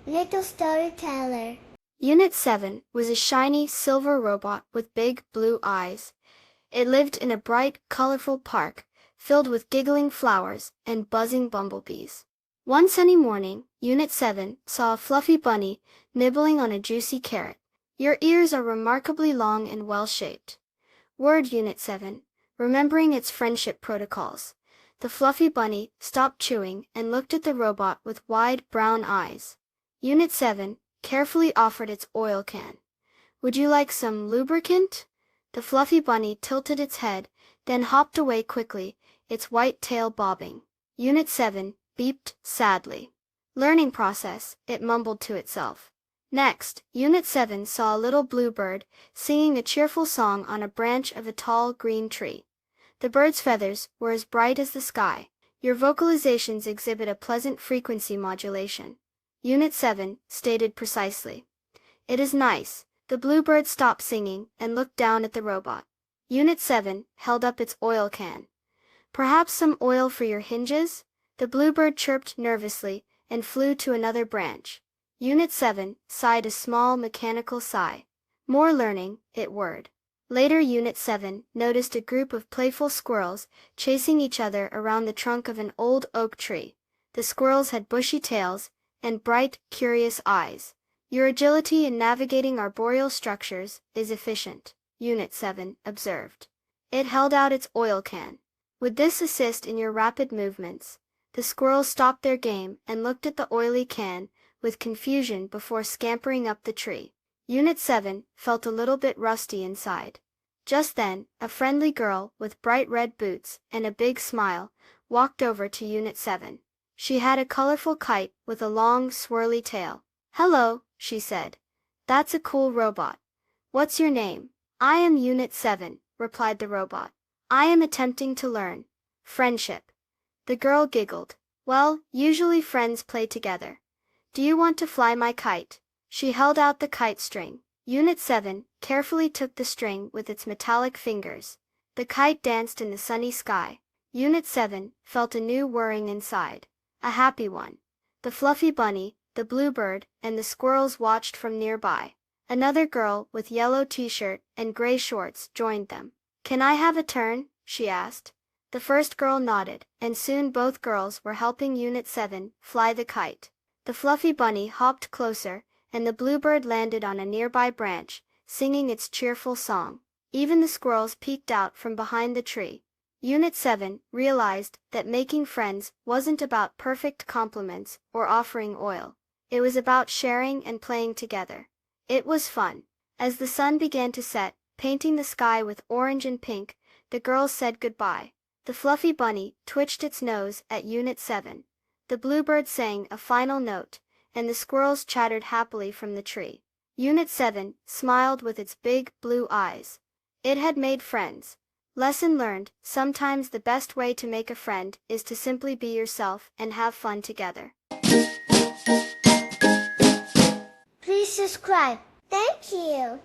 Little storyteller. Unit 7 was a shiny silver robot with big blue eyes. It lived in a bright, colorful park, filled with giggling flowers and buzzing bumblebees. One sunny morning, Unit 7 saw a fluffy bunny nibbling on a juicy carrot. Your ears are remarkably long and well-shaped. Word Unit 7, remembering its friendship protocols. The fluffy bunny stopped chewing and looked at the robot with wide brown eyes. Unit 7 carefully offered its oil can. Would you like some lubricant? The fluffy bunny tilted its head, then hopped away quickly, its white tail bobbing. Unit 7 beeped sadly. Learning process, it mumbled to itself. Next, Unit 7 saw a little bluebird singing a cheerful song on a branch of a tall green tree. The bird's feathers were as bright as the sky. Your vocalizations exhibit a pleasant frequency modulation. Unit 7 stated precisely. It is nice. The bluebird stopped singing and looked down at the robot. Unit 7 held up its oil can. Perhaps some oil for your hinges? The bluebird chirped nervously and flew to another branch. Unit 7 sighed a small mechanical sigh. More learning, it whirred. Later Unit 7 noticed a group of playful squirrels chasing each other around the trunk of an old oak tree. The squirrels had bushy tails and bright, curious eyes. Your agility in navigating arboreal structures is efficient, Unit 7 observed. It held out its oil can. Would this assist in your rapid movements? The squirrels stopped their game and looked at the oily can with confusion before scampering up the tree. Unit 7 felt a little bit rusty inside. Just then, a friendly girl with bright red boots and a big smile walked over to Unit 7. She had a colorful kite with a long, swirly tail. "Hello," she said. "That's a cool robot. What's your name?" "I am Unit 7, replied the robot. "I am attempting to learn friendship." The girl giggled. "Well, usually friends play together. Do you want to fly my kite?" She held out the kite string. Unit 7 carefully took the string with its metallic fingers. The kite danced in the sunny sky. Unit 7 felt a new whirring inside. A happy one. The fluffy bunny, the bluebird, and the squirrels watched from nearby. Another girl with yellow t-shirt and gray shorts joined them. "Can I have a turn?" she asked. The first girl nodded, and soon both girls were helping Unit 7 fly the kite. The fluffy bunny hopped closer, and the bluebird landed on a nearby branch, singing its cheerful song. Even the squirrels peeked out from behind the tree. Unit 7 realized that making friends wasn't about perfect compliments or offering oil. It was about sharing and playing together. It was fun. As the sun began to set, painting the sky with orange and pink, the girls said goodbye. The fluffy bunny twitched its nose at Unit 7. The bluebird sang a final note, and the squirrels chattered happily from the tree. Unit 7 smiled with its big blue eyes. It had made friends. Lesson learned, sometimes the best way to make a friend is to simply be yourself and have fun together. Please subscribe. Thank you.